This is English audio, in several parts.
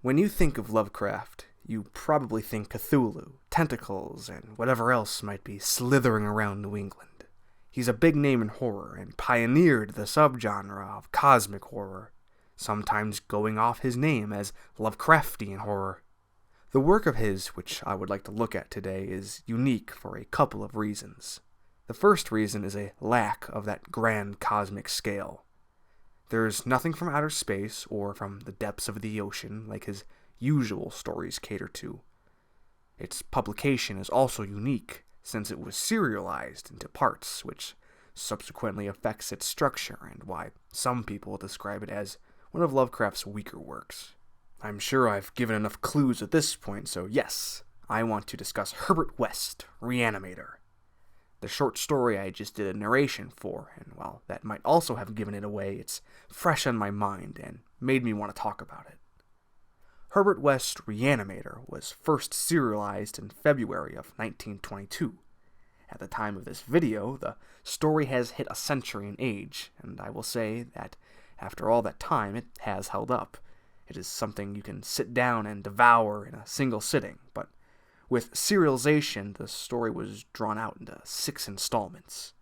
When you think of Lovecraft, you probably think Cthulhu, tentacles, and whatever else might be slithering around New England. He's a big name in horror and pioneered the subgenre of cosmic horror, sometimes going off his name as Lovecraftian horror. The work of his, which I would like to look at today, is unique for a couple of reasons. The first reason is a lack of that grand cosmic scale. There's nothing from outer space or from the depths of the ocean like his usual stories cater to. Its publication is also unique, since it was serialized into parts, which subsequently affects its structure and why some people describe it as one of Lovecraft's weaker works. I'm sure I've given enough clues at this point, so yes, I want to discuss Herbert West, Reanimator. The short story I just did a narration for, and while that might also have given it away, it's fresh on my mind and made me want to talk about it. Herbert West's Reanimator was first serialized in February of 1922. At the time of this video, the story has hit a century in age, and I will say that after all that time, it has held up. It is something you can sit down and devour in a single sitting, but with serialization, the story was drawn out into 6 installments.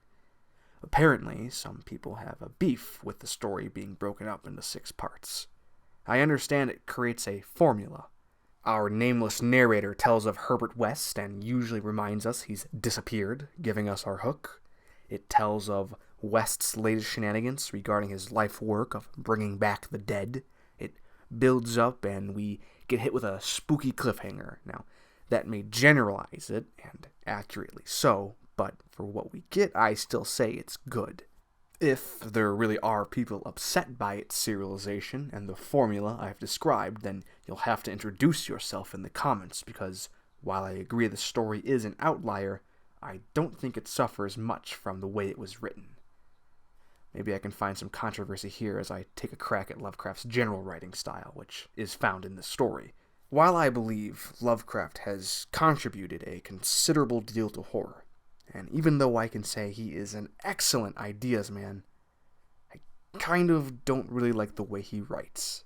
Apparently, some people have a beef with the story being broken up into 6 parts. I understand it creates a formula. Our nameless narrator tells of Herbert West and usually reminds us he's disappeared, giving us our hook. It tells of West's latest shenanigans regarding his life work of bringing back the dead. It builds up and we get hit with a spooky cliffhanger. Now, that may generalize it, and accurately so, but for what we get, I still say it's good. If there really are people upset by its serialization and the formula I've described, then you'll have to introduce yourself in the comments, because while I agree the story is an outlier, I don't think it suffers much from the way it was written. Maybe I can find some controversy here as I take a crack at Lovecraft's general writing style, which is found in this story. While I believe Lovecraft has contributed a considerable deal to horror, and even though I can say he is an excellent ideas man, I kind of don't really like the way he writes.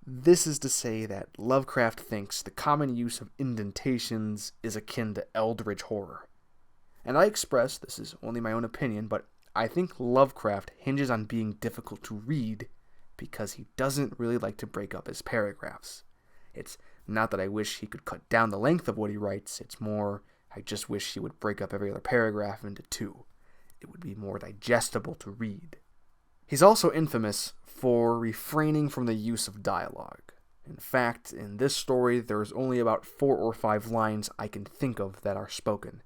This is to say that Lovecraft thinks the common use of indentations is akin to eldritch horror. And I express, this is only my own opinion, but I think Lovecraft hinges on being difficult to read because he doesn't really like to break up his paragraphs. It's not that I wish he could cut down the length of what he writes, it's more, I just wish he would break up every other paragraph into 2. It would be more digestible to read. He's also infamous for refraining from the use of dialogue. In fact, in this story, there's only about 4 or 5 lines I can think of that are spoken,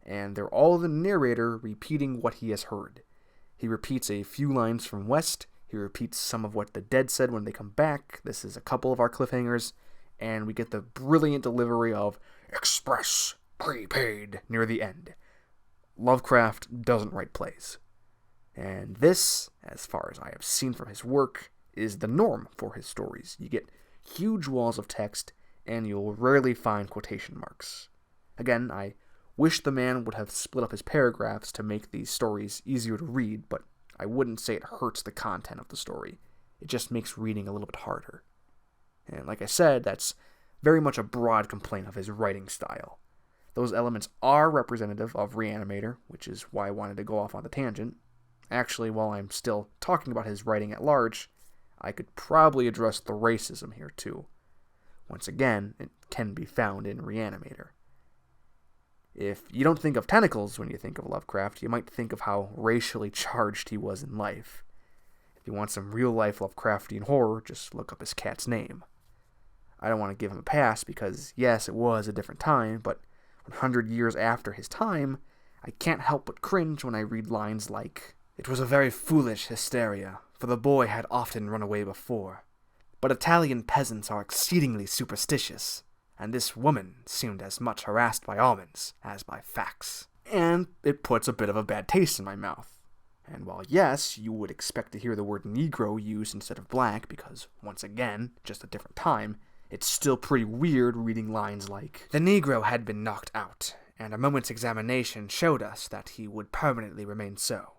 and they're all the narrator repeating what he has heard. He repeats a few lines from West, he repeats some of what the dead said when they come back, this is a couple of our cliffhangers, and we get the brilliant delivery of "Express, prepaid" near the end. Lovecraft doesn't write plays. And this, as far as I have seen from his work, is the norm for his stories. You get huge walls of text, and you'll rarely find quotation marks. Again, I wish the man would have split up his paragraphs to make these stories easier to read, but I wouldn't say it hurts the content of the story. It just makes reading a little bit harder. And like I said, that's very much a broad complaint of his writing style. Those elements are representative of Reanimator, which is why I wanted to go off on the tangent. Actually, while I'm still talking about his writing at large, I could probably address the racism here too. Once again, it can be found in Reanimator. If you don't think of tentacles when you think of Lovecraft, you might think of how racially charged he was in life. If you want some real-life Lovecraftian horror, just look up his cat's name. I don't want to give him a pass because, yes, it was a different time, but 100 years after his time, I can't help but cringe when I read lines like, "It was a very foolish hysteria, for the boy had often run away before. But Italian peasants are exceedingly superstitious, and this woman seemed as much harassed by omens as by facts." And it puts a bit of a bad taste in my mouth. And while yes, you would expect to hear the word Negro used instead of black, because, once again, just a different time, it's still pretty weird reading lines like, "The Negro had been knocked out, and a moment's examination showed us that he would permanently remain so.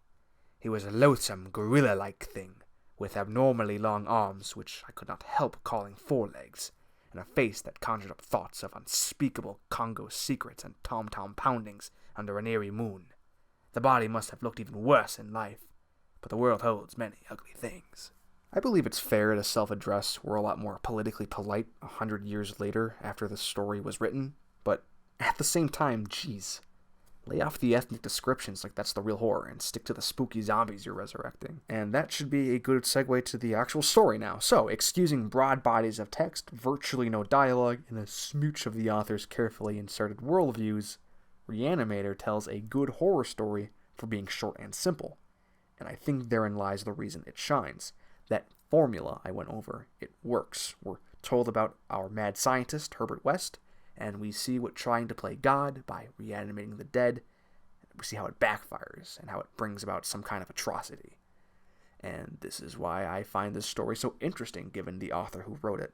He was a loathsome, gorilla-like thing, with abnormally long arms which I could not help calling forelegs, and a face that conjured up thoughts of unspeakable Congo secrets and tom-tom poundings under an eerie moon. The body must have looked even worse in life, but the world holds many ugly things. I believe it's fair to self-address we're a lot more politically polite 100 years later after this story was written, but at the same time, geez, lay off the ethnic descriptions like that's the real horror and stick to the spooky zombies you're resurrecting. And that should be a good segue to the actual story now. So, excusing broad bodies of text, virtually no dialogue, and a smooch of the author's carefully inserted worldviews, Reanimator tells a good horror story for being short and simple. And I think therein lies the reason it shines. That formula I went over, it works. We're told about our mad scientist, Herbert West, and we see what trying to play God by reanimating the dead, we see how it backfires and how it brings about some kind of atrocity. And this is why I find this story so interesting given the author who wrote it.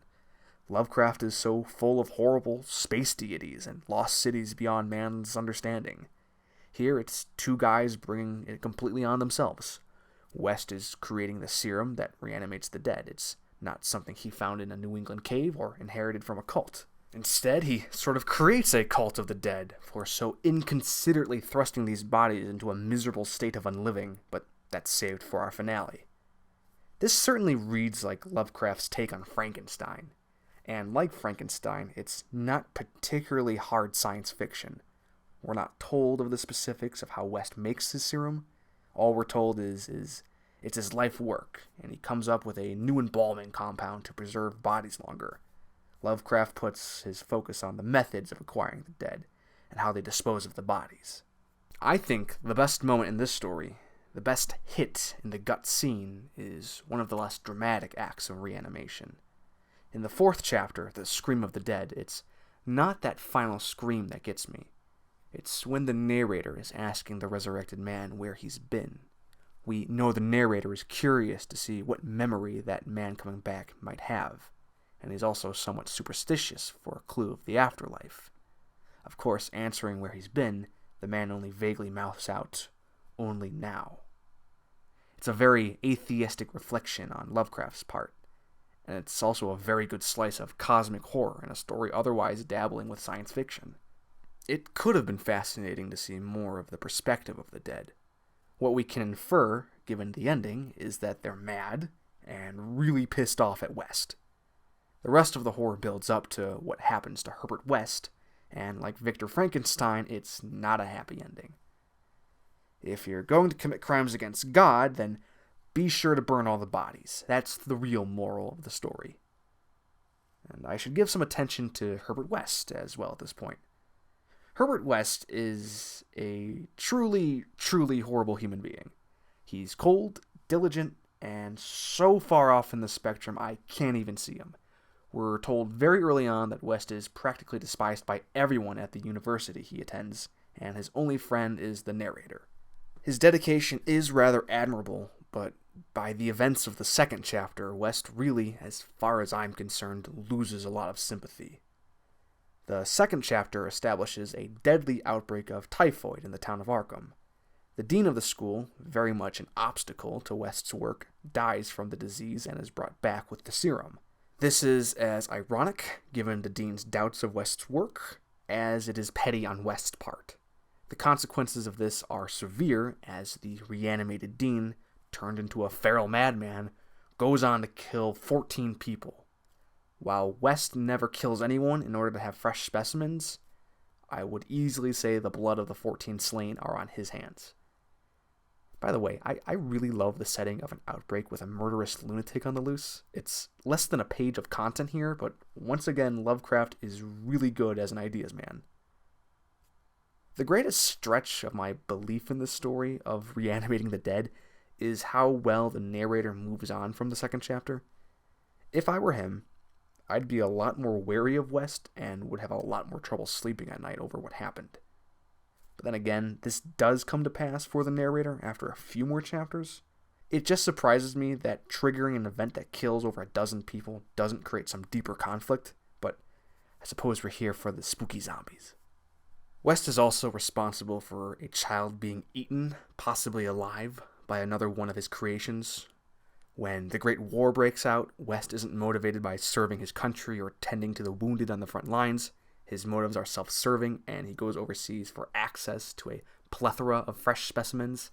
Lovecraft is so full of horrible space deities and lost cities beyond man's understanding. Here it's two guys bringing it completely on themselves. West is creating the serum that reanimates the dead. It's not something he found in a New England cave or inherited from a cult. Instead, he sort of creates a cult of the dead for so inconsiderately thrusting these bodies into a miserable state of unliving, but that's saved for our finale. This certainly reads like Lovecraft's take on Frankenstein. And like Frankenstein, it's not particularly hard science fiction. We're not told of the specifics of how West makes his serum. All we're told is it's his life work, and he comes up with a new embalming compound to preserve bodies longer. Lovecraft puts his focus on the methods of acquiring the dead, and how they dispose of the bodies. I think the best moment in this story, the best hit in the gut scene, is one of the less dramatic acts of reanimation. In the 4th chapter, The Scream of the Dead, it's not that final scream that gets me. It's when the narrator is asking the resurrected man where he's been. We know the narrator is curious to see what memory that man coming back might have, and he's also somewhat superstitious for a clue of the afterlife. Of course, answering where he's been, the man only vaguely mouths out, "Only now." It's a very atheistic reflection on Lovecraft's part, and it's also a very good slice of cosmic horror in a story otherwise dabbling with science fiction. It could have been fascinating to see more of the perspective of the dead. What we can infer, given the ending, is that they're mad and really pissed off at West. The rest of the horror builds up to what happens to Herbert West, and like Victor Frankenstein, it's not a happy ending. If you're going to commit crimes against God, then be sure to burn all the bodies. That's the real moral of the story. And I should give some attention to Herbert West as well at this point. Herbert West is a truly, truly horrible human being. He's cold, diligent, and so far off in the spectrum I can't even see him. We're told very early on that West is practically despised by everyone at the university he attends, and his only friend is the narrator. His dedication is rather admirable, but by the events of the 2nd chapter, West really, as far as I'm concerned, loses a lot of sympathy. The 2nd chapter establishes a deadly outbreak of typhoid in the town of Arkham. The dean of the school, very much an obstacle to West's work, dies from the disease and is brought back with the serum. This is as ironic, given the dean's doubts of West's work, as it is petty on West's part. The consequences of this are severe, as the reanimated dean, turned into a feral madman, goes on to kill 14 people. While West never kills anyone in order to have fresh specimens, I would easily say the blood of the 14 slain are on his hands. By the way, I really love the setting of an outbreak with a murderous lunatic on the loose. It's less than a page of content here, but once again, Lovecraft is really good as an ideas man. The greatest stretch of my belief in this story of reanimating the dead is how well the narrator moves on from the 2nd chapter. If I were him, I'd be a lot more wary of West and would have a lot more trouble sleeping at night over what happened. But then again, this does come to pass for the narrator after a few more chapters. It just surprises me that triggering an event that kills over a dozen people doesn't create some deeper conflict, but I suppose we're here for the spooky zombies. West is also responsible for a child being eaten, possibly alive, by another one of his creations. When the Great War breaks out, West isn't motivated by serving his country or tending to the wounded on the front lines. His motives are self-serving, and he goes overseas for access to a plethora of fresh specimens.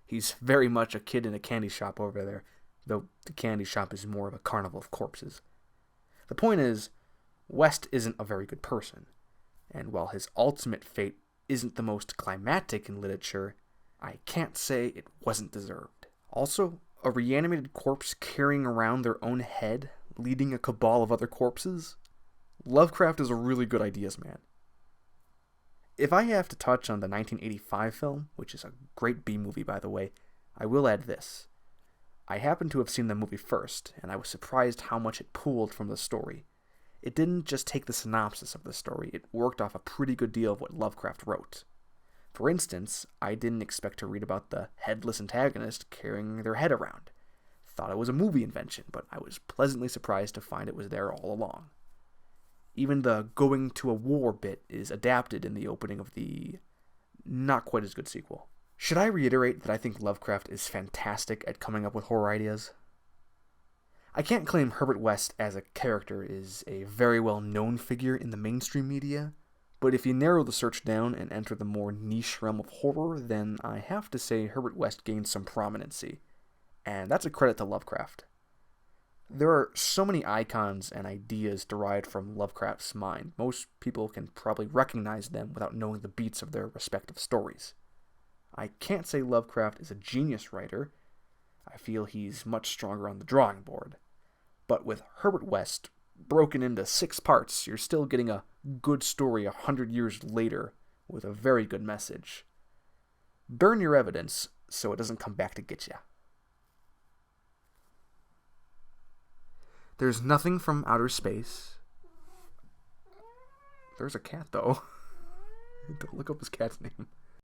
He's very much a kid in a candy shop over there, though the candy shop is more of a carnival of corpses. The point is, West isn't a very good person, and while his ultimate fate isn't the most climactic in literature, I can't say it wasn't deserved. Also, a reanimated corpse carrying around their own head, leading a cabal of other corpses? Lovecraft is a really good ideas man. If I have to touch on the 1985 film, which is a great B-movie by the way, I will add this. I happen to have seen the movie first, and I was surprised how much it pulled from the story. It didn't just take the synopsis of the story, it worked off a pretty good deal of what Lovecraft wrote. For instance, I didn't expect to read about the headless antagonist carrying their head around. Thought it was a movie invention, but I was pleasantly surprised to find it was there all along. Even the going to a war bit is adapted in the opening of the not quite as good sequel. Should I reiterate that I think Lovecraft is fantastic at coming up with horror ideas? I can't claim Herbert West as a character is a very well-known figure in the mainstream media, but if you narrow the search down and enter the more niche realm of horror, then I have to say Herbert West gained some prominency, and that's a credit to Lovecraft. There are so many icons and ideas derived from Lovecraft's mind, most people can probably recognize them without knowing the beats of their respective stories. I can't say Lovecraft is a genius writer. I feel he's much stronger on the drawing board. But with Herbert West broken into 6 parts, you're still getting a good story 100 years later with a very good message. Burn your evidence so it doesn't come back to get you. There's nothing from outer space. There's a cat, though. Don't look up his cat's name.